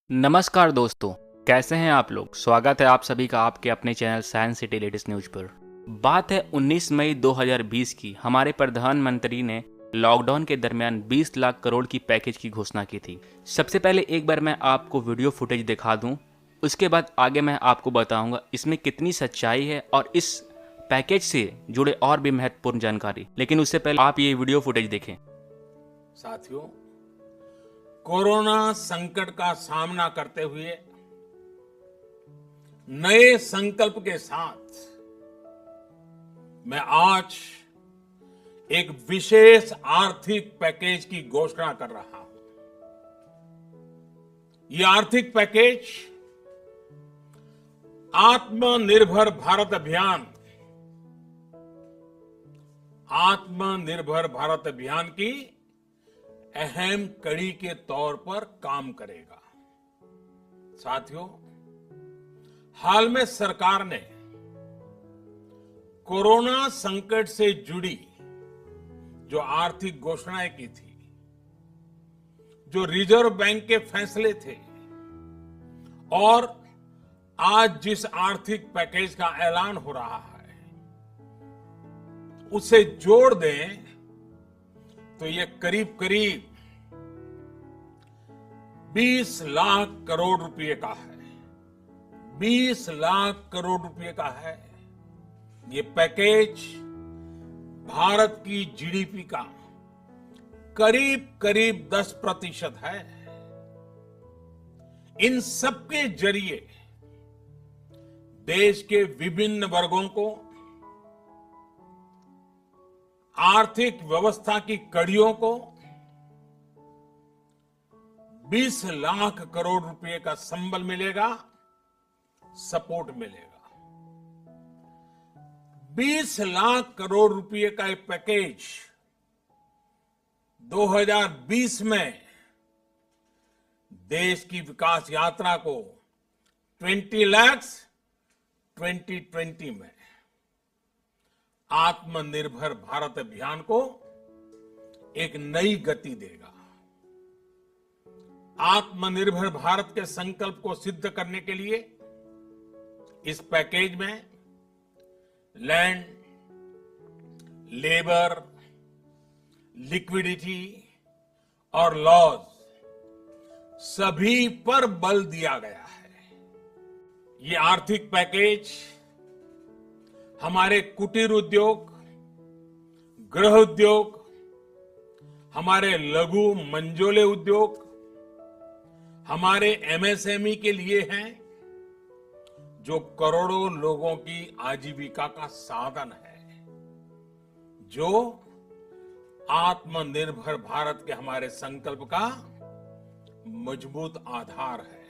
नमस्कार दोस्तों, कैसे हैं आप लोग। स्वागत है आप सभी का आपके अपने channel science city latest news पर। बात है 19 मई 2020 की। हमारे प्रधानमंत्री ने लॉकडाउन के दरमियान 20 लाख करोड़ की पैकेज की घोषणा की थी। सबसे पहले एक बार मैं आपको वीडियो फुटेज दिखा दूं, उसके बाद आगे मैं आपको बताऊंगा इसमें कितनी सच्चाई है और इस पैकेज से जुड़े और भी महत्वपूर्ण जानकारी। लेकिन उससे पहले आप ये वीडियो फुटेज देखें। साथियों, कोरोना संकट का सामना करते हुए नए संकल्प के साथ मैं आज एक विशेष आर्थिक पैकेज की घोषणा कर रहा हूं। ये आर्थिक पैकेज आत्मनिर्भर भारत अभियान की अहम कड़ी के तौर पर काम करेगा। साथियों, हाल में सरकार ने कोरोना संकट से जुड़ी जो आर्थिक घोषणाएं की थी, जो रिजर्व बैंक के फैसले थे और आज जिस आर्थिक पैकेज का ऐलान हो रहा है, उसे जोड़ दें तो ये करीब करीब 20 लाख करोड़ रुपए का है। 20 लाख करोड़ रुपए का है। ये पैकेज भारत की जीडीपी का करीब करीब 10% है। इन सबके जरिए देश के विभिन्न वर्गों को आर्थिक व्यवस्था की कड़ियों को 20 लाख करोड़ रुपए का संबल मिलेगा, सपोर्ट मिलेगा। 20 लाख करोड़ रुपए का एक पैकेज 2020 में देश की विकास यात्रा को 20 लाख 2020 में आत्मनिर्भर भारत अभियान को एक नई गति देगा। आत्मनिर्भर भारत के संकल्प को सिद्ध करने के लिए इस पैकेज में लैंड, लेबर, लिक्विडिटी और लॉज सभी पर बल दिया गया है। ये आर्थिक पैकेज हमारे कुटीर उद्योग, गृह उद्योग, हमारे लघु मंझोले उद्योग, हमारे एमएसएमई के लिए हैं, जो करोड़ों लोगों की आजीविका का साधन है, जो आत्मनिर्भर भारत के हमारे संकल्प का मजबूत आधार है।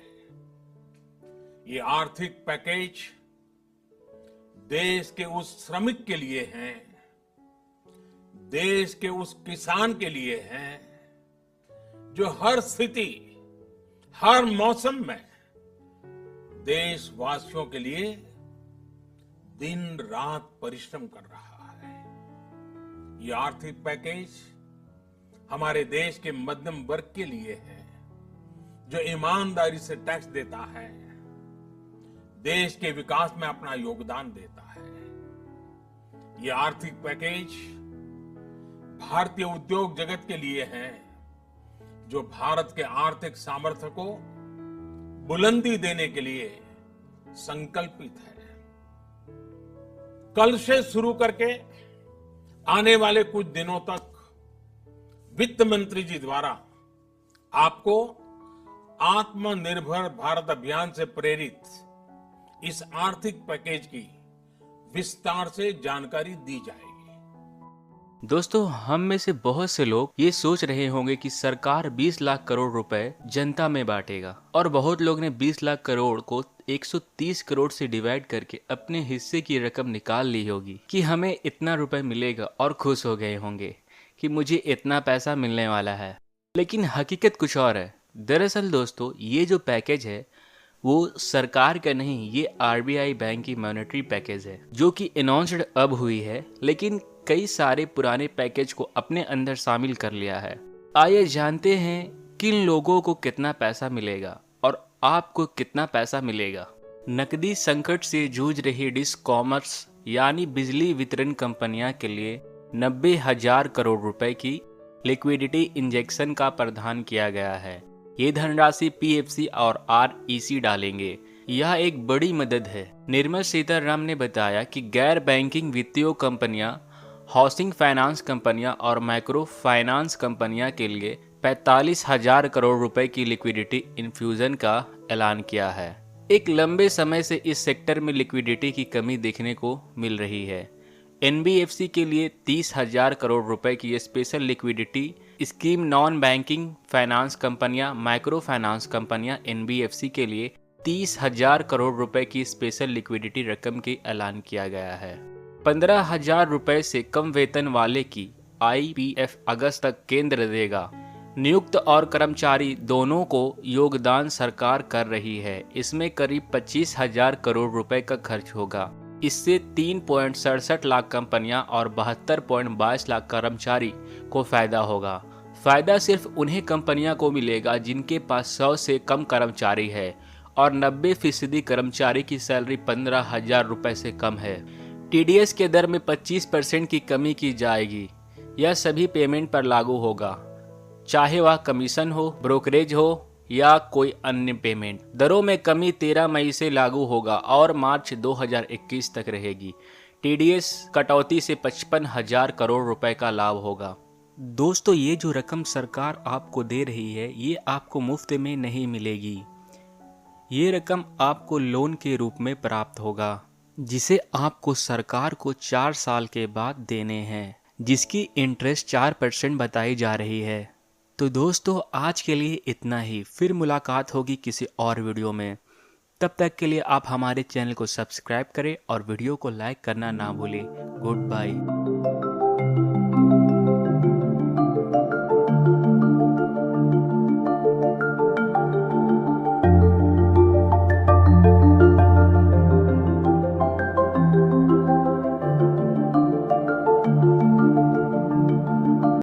ये आर्थिक पैकेज देश के उस श्रमिक के लिए हैं, देश के उस किसान के लिए हैं, जो हर स्थिति, हर मौसम में देशवासियों के लिए दिन रात परिश्रम कर रहा है। ये आर्थिक पैकेज हमारे देश के मध्यम वर्ग के लिए है, जो ईमानदारी से टैक्स देता है, देश के विकास में अपना योगदान देता है। ये आर्थिक पैकेज भारतीय उद्योग जगत के लिए है, जो भारत के आर्थिक सामर्थ्य को बुलंदी देने के लिए संकल्पित है। कल से शुरू करके आने वाले कुछ दिनों तक वित्त मंत्री जी द्वारा आपको आत्मनिर्भर भारत अभियान से प्रेरित इस आर्थिक पैकेज की विस्तार से जानकारी दी जाएगी। दोस्तों, हम में से बहुत से लोग ये सोच रहे होंगे कि सरकार 20 लाख करोड़ रुपए जनता में बांटेगा, और बहुत लोग ने 20 लाख करोड़ को 130 करोड़ से डिवाइड करके अपने हिस्से की रकम निकाल ली होगी कि हमें इतना रुपए मिलेगा, और खुश हो गए होंगे कि मुझे इतना पैसा मिलने वाला है। लेकिन हकीकत कुछ और है। दरअसल दोस्तों, ये जो पैकेज है वो सरकार का नहीं, ये आरबीआई बैंक की मॉनेटरी पैकेज है, जो कि अनाउंस्ड अब हुई है, लेकिन कई सारे पुराने पैकेज को अपने अंदर शामिल कर लिया है। आइए जानते हैं किन लोगों को कितना पैसा मिलेगा और आपको कितना पैसा मिलेगा। नकदी संकट से जूझ रही डिस्कॉमर्स यानी बिजली वितरण कंपनियां के लिए 90,000 करोड़ रुपए की लिक्विडिटी इंजेक्शन का प्रावधान किया गया है। ये धनराशि पीएफसी और आरईसी डालेंगे। यह एक बड़ी मदद है। निर्मला सीतारमण ने बताया कि गैर बैंकिंग वित्तीय कंपनियां, हाउसिंग फाइनेंस कंपनियां और माइक्रो फाइनेंस कंपनियां के लिए 45,000 करोड़ रुपए की लिक्विडिटी इन्फ्यूजन का ऐलान किया है। एक लंबे समय से इस सेक्टर में लिक्विडिटी की कमी देखने को मिल रही है। एनबीएफसी के लिए 30,000 करोड़ रुपए की special liquidity scheme, non banking finance कंपनियां, माइक्रो फाइनेंस कंपनियां एनबीएफसी के लिए 30,000 करोड़ रुपए की स्पेशल लिक्विडिटी रकम की ऐलान किया गया है। 15,000 रुपए से कम वेतन वाले की आईपीएफ अगस्त तक केंद्र देगा। नियुक्त और कर्मचारी दोनों को योगदान सरकार कर रही है। इसमें करीब 25,000 करोड़ रुपए का खर्च होगा। इससे 3.67 लाख कंपनियां और 72.22 लाख कर्मचारी को फायदा होगा। फायदा सिर्फ उन्हें कंपनियां को मिलेगा जिनके पास 100 से कम कर्मचारी है और 90% कर्मचारी की सैलरी 15,000 रुपए से कम है। टीडीएस के दर में 25% की कमी की जाएगी। यह सभी पेमेंट पर लागू होगा, चाहे वह कमीशन हो, ब्रोकरेज हो या कोई अन्य पेमेंट। दरों में कमी 13 मई से लागू होगा और मार्च 2021 तक रहेगी। टीडीएस कटौती से 55,000 करोड़ रुपए का लाभ होगा। दोस्तों, ये जो रकम सरकार आपको दे रही है, ये आपको मुफ्त में नहीं मिलेगी। ये रकम आपको लोन के रूप में प्राप्त होगा, जिसे आपको सरकार को 4 साल के बाद देने हैं, जिसकी इंटरेस्ट 4% बताई जा रही है। तो दोस्तों, आज के लिए इतना ही। फिर मुलाकात होगी किसी और वीडियो में। तब तक के लिए आप हमारे चैनल को सब्सक्राइब करें और वीडियो को लाइक करना ना भूलें। Good bye.